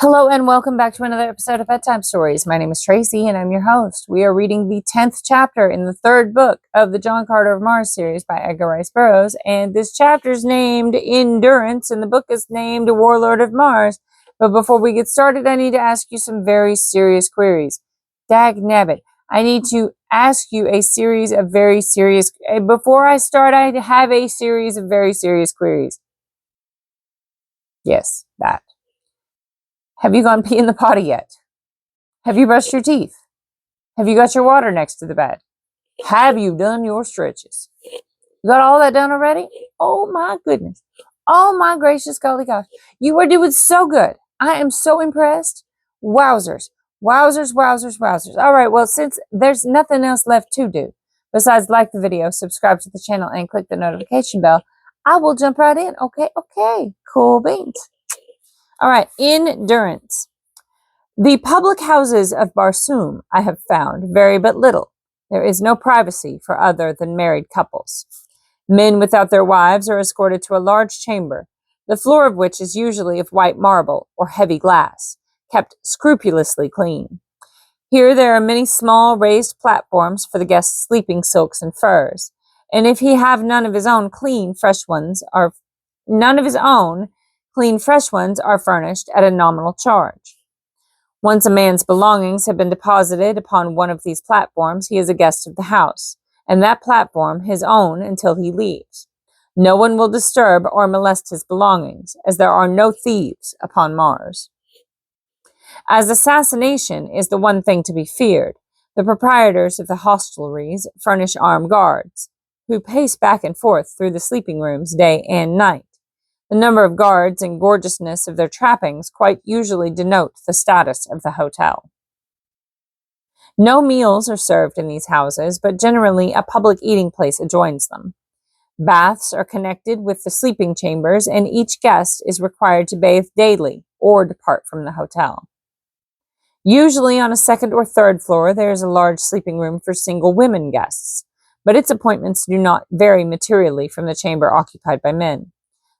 Hello and welcome back to another episode of Bedtime Stories. My name is Tracy and I'm your host. We are reading the 10th chapter in the third book of the John Carter of Mars series by Edgar Rice Burroughs. And this chapter is named Durance and the book is named Warlord of Mars. But before we get started, I need to ask you some very serious queries. Dagnabbit, I need to ask you a series of very serious... Before I start, I have a series of very serious queries. Yes, that. Have you gone pee in the potty yet? Have you brushed your teeth? Have you got your water next to the bed? Have you done your stretches? You got all that done already? Oh my goodness. Oh my gracious golly gosh. You are doing so good. I am so impressed. Wowzers. Wowzers, wowzers, wowzers. All right, well, since there's nothing else left to do besides like the video, subscribe to the channel, and click the notification bell, I will jump right in. Okay. Cool beans. All right, Durance. The public houses of Barsoom, I have found, vary but little. There is no privacy for other than married couples. Men without their wives are escorted to a large chamber, the floor of which is usually of white marble or heavy glass, kept scrupulously clean. Here there are many small raised platforms for the guests' sleeping silks and furs, and if he have none of his own, clean fresh ones are furnished at a nominal charge. Once a man's belongings have been deposited upon one of these platforms, he is a guest of the house, and that platform his own until he leaves. No one will disturb or molest his belongings, as there are no thieves upon Mars. As assassination is the one thing to be feared, the proprietors of the hostelries furnish armed guards, who pace back and forth through the sleeping rooms day and night. The number of guards and gorgeousness of their trappings quite usually denote the status of the hotel. No meals are served in these houses, but generally a public eating place adjoins them. Baths are connected with the sleeping chambers, and each guest is required to bathe daily or depart from the hotel. Usually on a second or third floor, there is a large sleeping room for single women guests, but its appointments do not vary materially from the chamber occupied by men.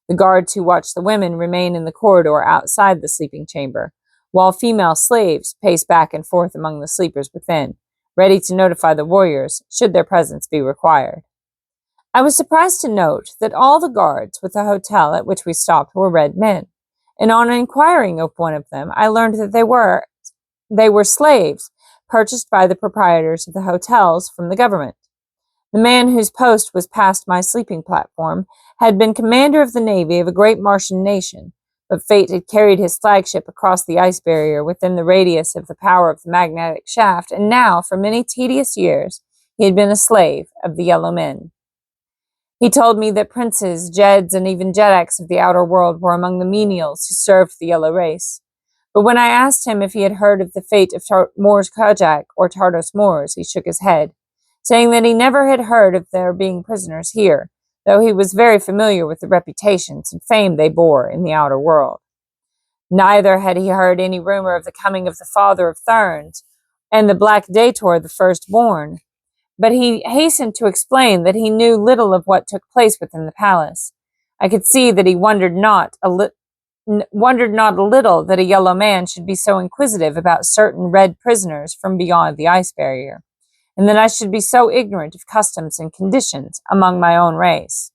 The guards who watch the women remain in the corridor outside the sleeping chamber, while female slaves pace back and forth among the sleepers within, ready to notify the warriors should their presence be required. I was surprised to note that all the guards with the hotel at which we stopped were red men, and on inquiring of one of them, I learned that they were slaves purchased by the proprietors of the hotels from the government. The man whose post was past my sleeping platform had been commander of the navy of a great Martian nation, but fate had carried his flagship across the ice barrier within the radius of the power of the magnetic shaft, and now, for many tedious years, he had been a slave of the yellow men. He told me that princes, jeds, and even jedaks of the outer world were among the menials who served the yellow race. But when I asked him if he had heard of the fate of Moors Kajak or Tardos Moors, he shook his head, saying that he never had heard of their being prisoners here, though he was very familiar with the reputations and fame they bore in the outer world. Neither had he heard any rumor of the coming of the father of Thurns and the Black Dator, the firstborn, but he hastened to explain that he knew little of what took place within the palace. I could see that he wondered not a little that a yellow man should be so inquisitive about certain red prisoners from beyond the ice barrier, and that I should be so ignorant of customs and conditions among my own race.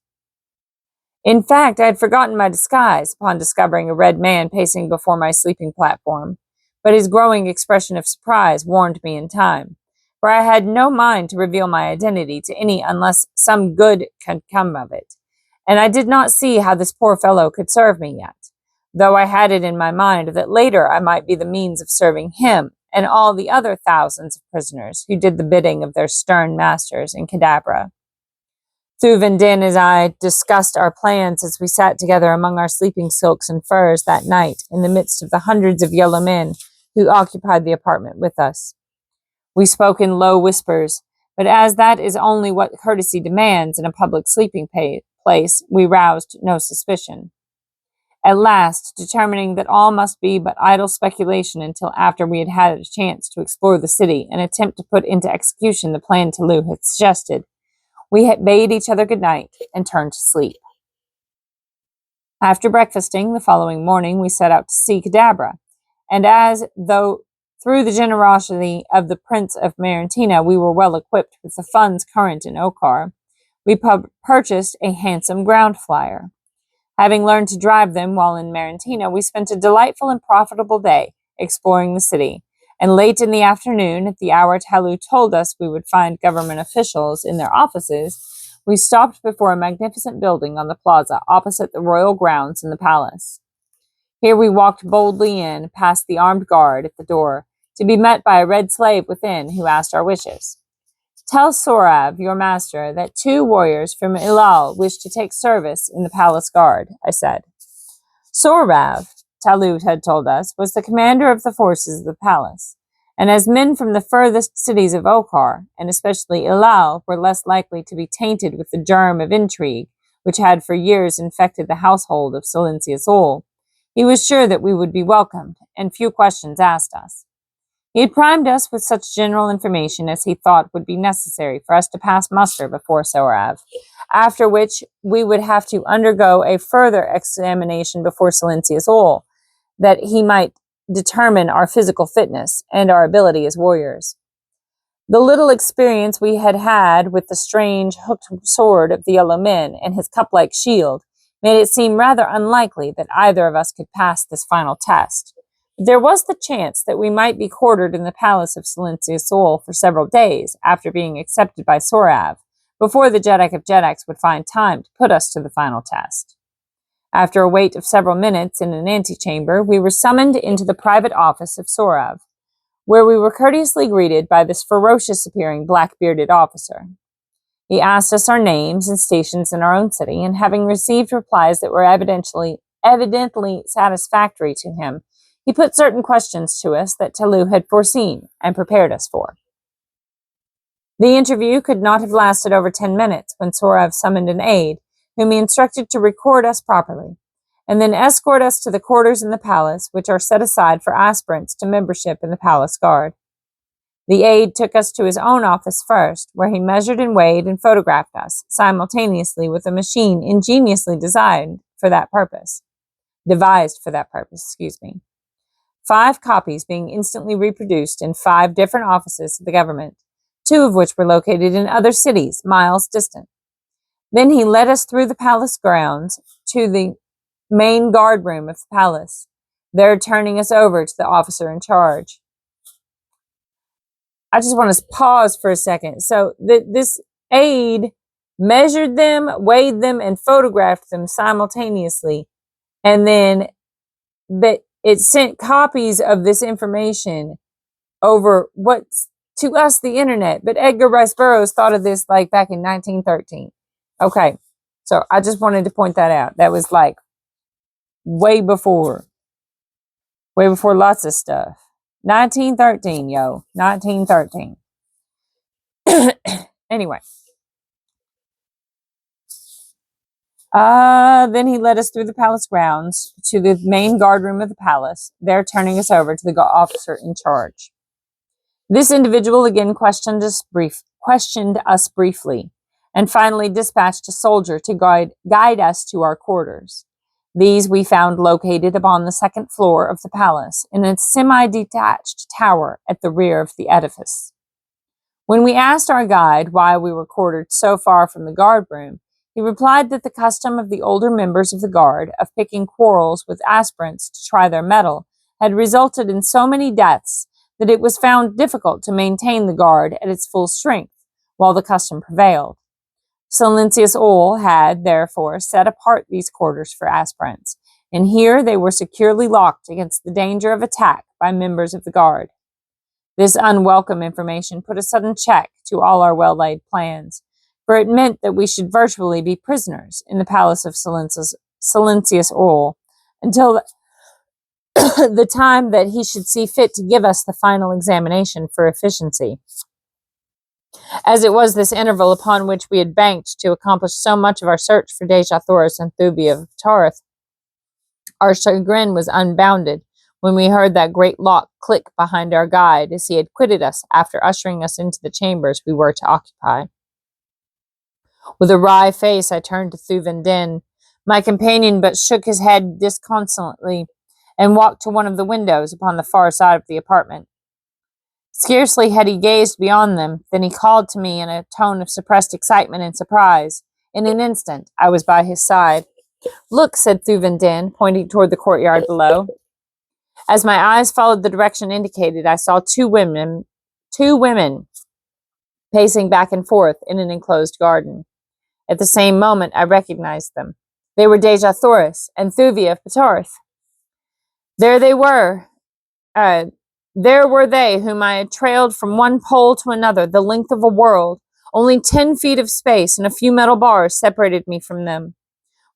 In fact, I had forgotten my disguise upon discovering a red man pacing before my sleeping platform, but his growing expression of surprise warned me in time, for I had no mind to reveal my identity to any unless some good could come of it, and I did not see how this poor fellow could serve me yet, though I had it in my mind that later I might be the means of serving him and all the other thousands of prisoners who did the bidding of their stern masters in Cadabra. Thuvin Din and I discussed our plans as we sat together among our sleeping silks and furs that night in the midst of the hundreds of yellow men who occupied the apartment with us. We spoke in low whispers, but as that is only what courtesy demands in a public sleeping place, we roused no suspicion. At last, determining that all must be but idle speculation until after we had had a chance to explore the city and attempt to put into execution the plan Toulouse had suggested, we had bade each other good night and turned to sleep. After breakfasting the following morning, we set out to see Cadabra, and as though through the generosity of the Prince of Marantina we were well equipped with the funds current in Okar, we purchased a handsome ground flyer. Having learned to drive them while in Marantina, we spent a delightful and profitable day exploring the city, and late in the afternoon, at the hour Talu told us we would find government officials in their offices, we stopped before a magnificent building on the plaza opposite the royal grounds in the palace. Here we walked boldly in, past the armed guard at the door, to be met by a red slave within who asked our wishes. Tell Sorav, your master, that 2 warriors from Ilal wish to take service in the palace guard, I said. Sorav, Talut had told us, was the commander of the forces of the palace, and as men from the furthest cities of Okar, and especially Ilal, were less likely to be tainted with the germ of intrigue which had for years infected the household of Silencius Ul, he was sure that we would be welcomed, and few questions asked us. He had primed us with such general information as he thought would be necessary for us to pass muster before Sorav, after which we would have to undergo a further examination before Silencius Ul, that he might determine our physical fitness and our ability as warriors. The little experience we had had with the strange hooked sword of the Yellow Men and his cup-like shield made it seem rather unlikely that either of us could pass this final test. There was the chance that we might be quartered in the palace of Silencius Ul for several days after being accepted by Sorav, before the Jeddak of Jeddaks would find time to put us to the final test. After a wait of several minutes in an antechamber, we were summoned into the private office of Sorav, where we were courteously greeted by this ferocious-appearing black-bearded officer. He asked us our names and stations in our own city, and having received replies that were evidently satisfactory to him, he put certain questions to us that Talu had foreseen and prepared us for. The interview could not have lasted over 10 minutes when Sorav summoned an aide, whom he instructed to record us properly, and then escort us to the quarters in the palace, which are set aside for aspirants to membership in the palace guard. The aide took us to his own office first, where he measured and weighed and photographed us, simultaneously with a machine ingeniously devised for that purpose. 5 copies being instantly reproduced in 5 different offices of the government, 2 of which were located in other cities, miles distant. Then he led us through the palace grounds to the main guard room of the palace, there turning us over to the officer in charge. I just want to pause for a second. So this aide measured them, weighed them, and photographed them simultaneously, and then it sent copies of this information over what's to us the internet. But Edgar Rice Burroughs thought of this like back in 1913. Okay, so I just wanted to point that out. That was like way before lots of stuff. 1913, yo. 1913. Anyway. Then he led us through the palace grounds to the main guard room of the palace, there turning us over to the officer in charge. This individual again questioned us briefly, and finally dispatched a soldier to guide us to our quarters. These we found located upon the 2nd floor of the palace, in a semi-detached tower at the rear of the edifice. When we asked our guide why we were quartered so far from the guard room, he replied that the custom of the older members of the guard of picking quarrels with aspirants to try their mettle had resulted in so many deaths that it was found difficult to maintain the guard at its full strength while the custom prevailed. Silencius Ul had, therefore, set apart these quarters for aspirants, and here they were securely locked against the danger of attack by members of the guard. This unwelcome information put a sudden check to all our well-laid plans, for it meant that we should virtually be prisoners in the palace of Silencius Ul until the time that he should see fit to give us the final examination for efficiency. As it was this interval upon which we had banked to accomplish so much of our search for Deja Thoris and Thubi of Tarth, our chagrin was unbounded when we heard that great lock click behind our guide as he had quitted us after ushering us into the chambers we were to occupy. With a wry face, I turned to Thuvendin. My companion but shook his head disconsolately, and walked to one of the windows upon the far side of the apartment. Scarcely had he gazed beyond them than he called to me in a tone of suppressed excitement and surprise. In an instant, I was by his side. "Look," said Thuvendin, pointing toward the courtyard below. As my eyes followed the direction indicated, I saw two women pacing back and forth in an enclosed garden. At the same moment, I recognized them. They were Dejah Thoris and Thuvia of Petarth. There they were. There were they whom I had trailed from one pole to another, the length of a world. Only 10 feet of space and a few metal bars separated me from them.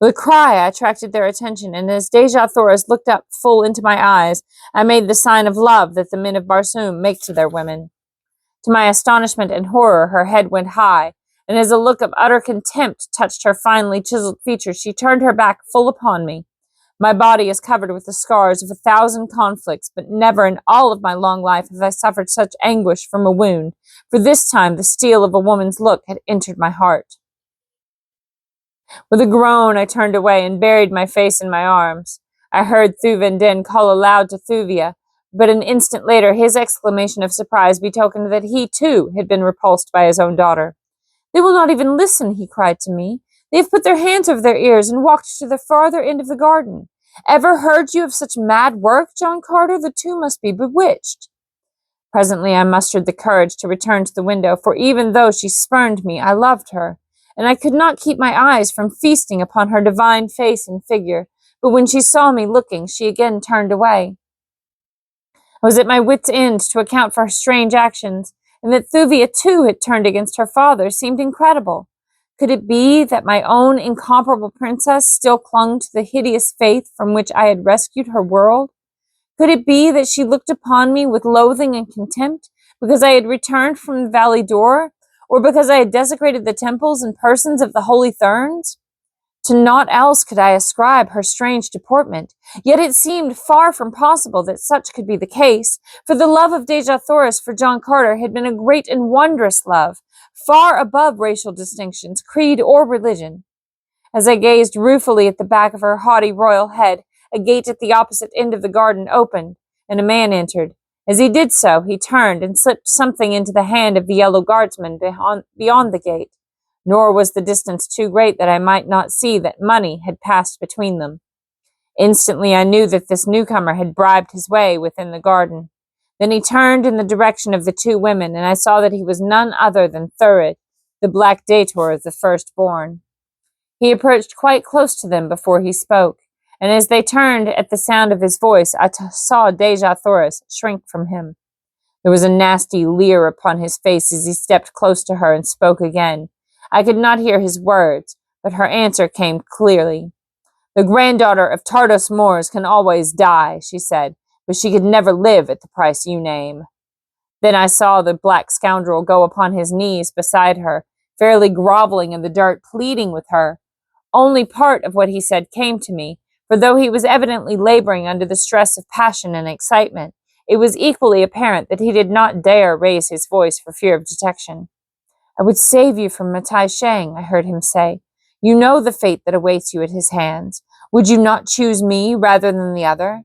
With a cry, I attracted their attention, and as Dejah Thoris looked up full into my eyes, I made the sign of love that the men of Barsoom make to their women. To my astonishment and horror, her head went high, and as a look of utter contempt touched her finely chiseled features, she turned her back full upon me. My body is covered with the scars of 1,000 conflicts, but never in all of my long life have I suffered such anguish from a wound, for this time the steel of a woman's look had entered my heart. With a groan, I turned away and buried my face in my arms. I heard Thuvendin call aloud to Thuvia, but an instant later his exclamation of surprise betokened that he, too, had been repulsed by his own daughter. "They will not even listen," he cried to me. "They have put their hands over their ears and walked to the farther end of the garden. Ever heard you of such mad work, John Carter? The two must be bewitched." Presently I mustered the courage to return to the window, for even though she spurned me, I loved her, and I could not keep my eyes from feasting upon her divine face and figure, but when she saw me looking, she again turned away. I was at my wit's end to account for her strange actions, and that Thuvia too had turned against her father seemed incredible. Could it be that my own incomparable princess still clung to the hideous faith from which I had rescued her world? Could it be that she looked upon me with loathing and contempt because I had returned from the Valley Door, or because I had desecrated the temples and persons of the Holy Therns? To naught else could I ascribe her strange deportment, yet it seemed far from possible that such could be the case, for the love of Dejah Thoris for John Carter had been a great and wondrous love, far above racial distinctions, creed, or religion. As I gazed ruefully at the back of her haughty royal head, a gate at the opposite end of the garden opened, and a man entered. As he did so, he turned and slipped something into the hand of the yellow guardsman beyond the gate. Nor was the distance too great that I might not see that money had passed between them. Instantly I knew that this newcomer had bribed his way within the garden. Then he turned in the direction of the two women, and I saw that he was none other than Thurid, the black dator of the firstborn. He approached quite close to them before he spoke, and as they turned at the sound of his voice, I saw Dejah Thoris shrink from him. There was a nasty leer upon his face as he stepped close to her and spoke again. I could not hear his words, but her answer came clearly. "The granddaughter of Tardos Mors can always die," she said, "but she could never live at the price you name." Then I saw the black scoundrel go upon his knees beside her, fairly groveling in the dirt, pleading with her. Only part of what he said came to me, for though he was evidently laboring under the stress of passion and excitement, it was equally apparent that he did not dare raise his voice for fear of detection. "I would save you from Matai Shang," I heard him say. "You know the fate that awaits you at his hands. Would you not choose me rather than the other?"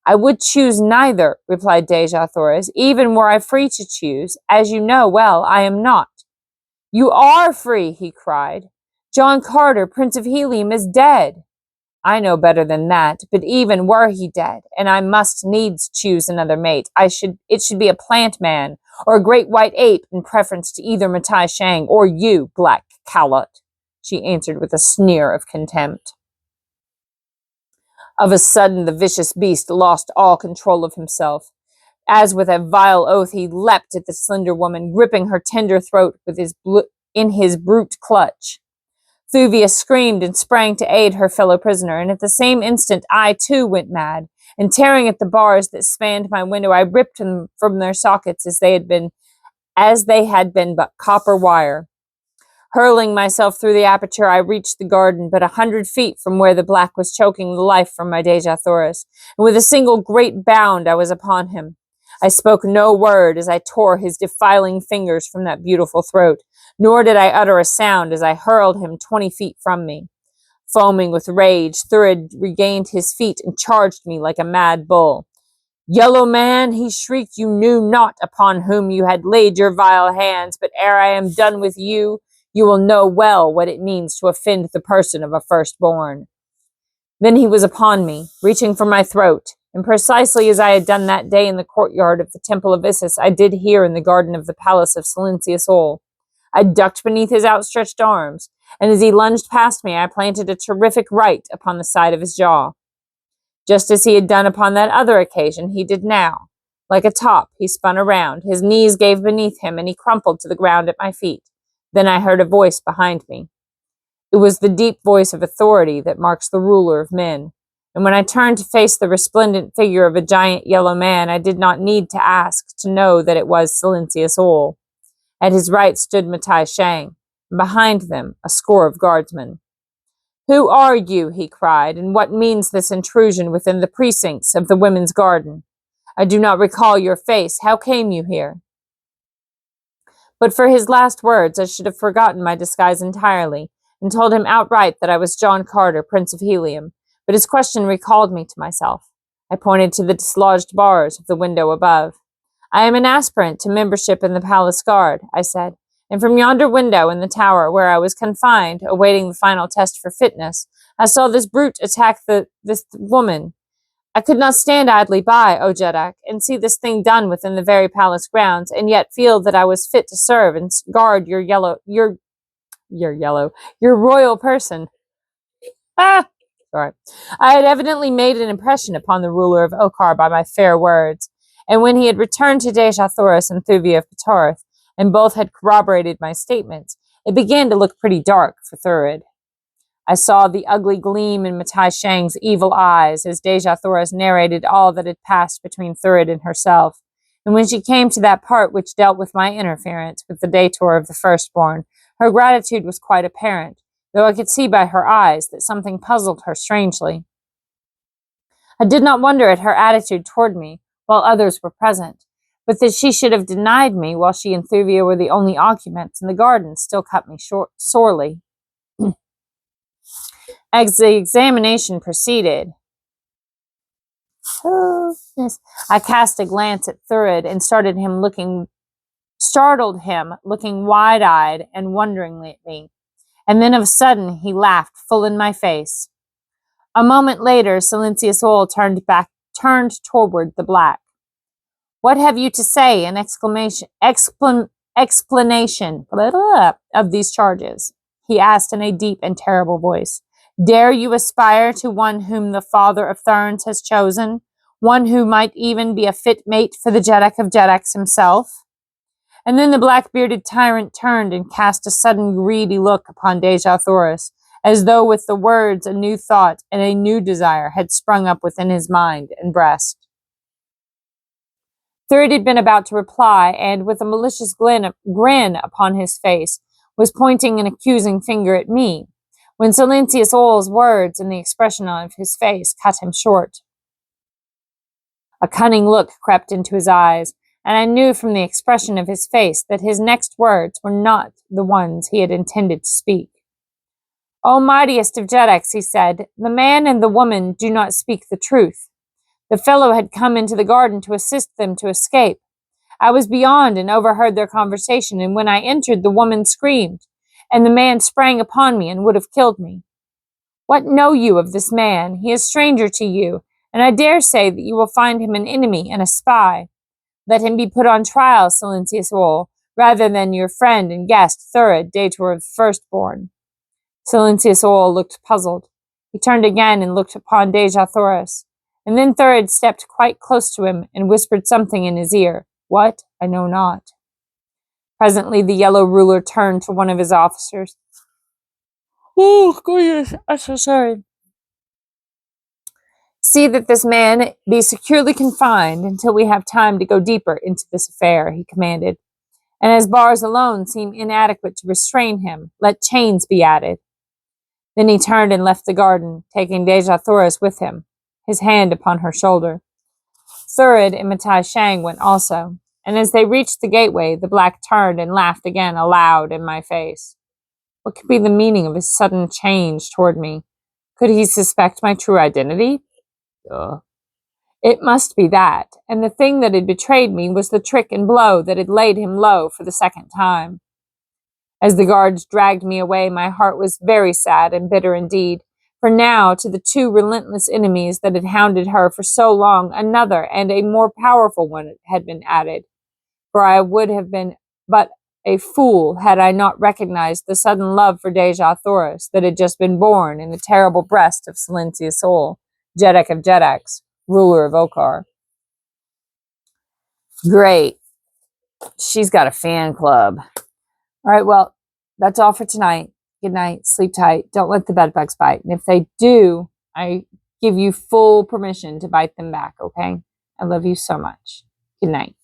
"I would choose neither," replied Dejah Thoris, "even were I free to choose. As you know well, I am not." "You are free," he cried. "John Carter, Prince of Helium, is dead." "I know better than that, but even were he dead, and I must needs choose another mate, it should be a plant man, or a great white ape, in preference to either Matai Shang or you, black callot," she answered with a sneer of contempt. Of a sudden, the vicious beast lost all control of himself. As with a vile oath, he leapt at the slender woman, gripping her tender throat in his brute clutch. Thuvia screamed and sprang to aid her fellow prisoner, and at the same instant I too went mad, and tearing at the bars that spanned my window, I ripped them from their sockets as they had been but copper wire. Hurling myself through the aperture, I reached the garden, but 100 feet from where the black was choking the life from my Dejah Thoris, and with a single great bound I was upon him. I spoke no word as I tore his defiling fingers from that beautiful throat, nor did I utter a sound as I hurled him 20 feet from me. Foaming with rage, Thurid regained his feet and charged me like a mad bull. "Yellow man," he shrieked, "you knew not upon whom you had laid your vile hands, but ere I am done with you, you will know well what it means to offend the person of a firstborn." Then he was upon me, reaching for my throat, and precisely as I had done that day in the courtyard of the Temple of Isis, I did here in the garden of the palace of Silencius. I ducked beneath his outstretched arms, and as he lunged past me, I planted a terrific right upon the side of his jaw. Just as he had done upon that other occasion, he did now. Like a top, he spun around, his knees gave beneath him, and he crumpled to the ground at my feet. Then I heard a voice behind me. It was the deep voice of authority that marks the ruler of men. And when I turned to face the resplendent figure of a giant yellow man, I did not need to ask to know that it was Silencius. At his right stood Matai Shang, and behind them a score of guardsmen. "Who are you?" he cried, "and what means this intrusion within the precincts of the women's garden? I do not recall your face. How came you here?" But for his last words, I should have forgotten my disguise entirely, and told him outright that I was John Carter, Prince of Helium, but his question recalled me to myself. I pointed to the dislodged bars of the window above. "I am an aspirant to membership in the palace guard," I said, "and from yonder window in the tower where I was confined, awaiting the final test for fitness, I saw this brute attack this woman. I could not stand idly by, O Jeddak, and see this thing done within the very palace grounds, and yet feel that I was fit to serve and guard your royal person." Ah! Sorry. I had evidently made an impression upon the ruler of Okar by my fair words, and when he had returned to Deja Thoris and Thuvia of Ptarth, and both had corroborated my statements, it began to look pretty dark for Thurid. I saw the ugly gleam in Matai Shang's evil eyes as Deja Thoris narrated all that had passed between Thurid and herself, and when she came to that part which dealt with my interference with the dator of the firstborn, her gratitude was quite apparent, though I could see by her eyes that something puzzled her strangely. I did not wonder at her attitude toward me while others were present, but that she should have denied me while she and Thuvia were the only occupants in the garden still cut me sorely. As the examination proceeded, I cast a glance at Thurid and startled him looking wide-eyed and wonderingly at me, and then of a sudden he laughed full in my face. A moment later, Silencius turned toward the black. "What have you to say in explanation of these charges?" he asked in a deep and terrible voice. "Dare you aspire to one whom the father of Durance has chosen? One who might even be a fit mate for the Jeddak of Jeddaks himself?" And then the black-bearded tyrant turned and cast a sudden greedy look upon Deja Thoris, as though with the words a new thought and a new desire had sprung up within his mind and breast. Thurid had been about to reply, and with a malicious grin upon his face, was pointing an accusing finger at me, when Silencius words and the expression of his face cut him short. A cunning look crept into his eyes, and I knew from the expression of his face that his next words were not the ones he had intended to speak. "O mightiest of Jeddaks," he said, "the man and the woman do not speak the truth. The fellow had come into the garden to assist them to escape. I was beyond and overheard their conversation, and when I entered, the woman screamed, and the man sprang upon me and would have killed me. What know you of this man? He is stranger to you, and I dare say that you will find him an enemy and a spy. Let him be put on trial, Silencius, rather than your friend and guest, Thurid, dator of the firstborn." Silencius looked puzzled. He turned again and looked upon Deja Thoris, and then Thurid stepped quite close to him and whispered something in his ear. What? I know not. Presently the yellow ruler turned to one of his officers. "Oh, goodness, I'm so sorry. See that this man be securely confined until we have time to go deeper into this affair," he commanded. "And as bars alone seem inadequate to restrain him, let chains be added." Then he turned and left the garden, taking Deja Thoris with him, his hand upon her shoulder. Thurid and Matai Shang went also, and as they reached the gateway, the black turned and laughed again aloud in my face. What could be the meaning of his sudden change toward me? Could he suspect my true identity? Duh. It must be that, and the thing that had betrayed me was the trick and blow that had laid him low for the second time. As the guards dragged me away, my heart was very sad and bitter indeed, for now, to the two relentless enemies that had hounded her for so long, another and a more powerful one had been added, for I would have been but a fool had I not recognized the sudden love for Dejah Thoris that had just been born in the terrible breast of Silencia Sol, Jeddak of Jeddaks, ruler of Okar. Great. She's got a fan club. All right, well, that's all for tonight. Good night. Sleep tight. Don't let the bedbugs bite. And if they do, I give you full permission to bite them back, okay? I love you so much. Good night.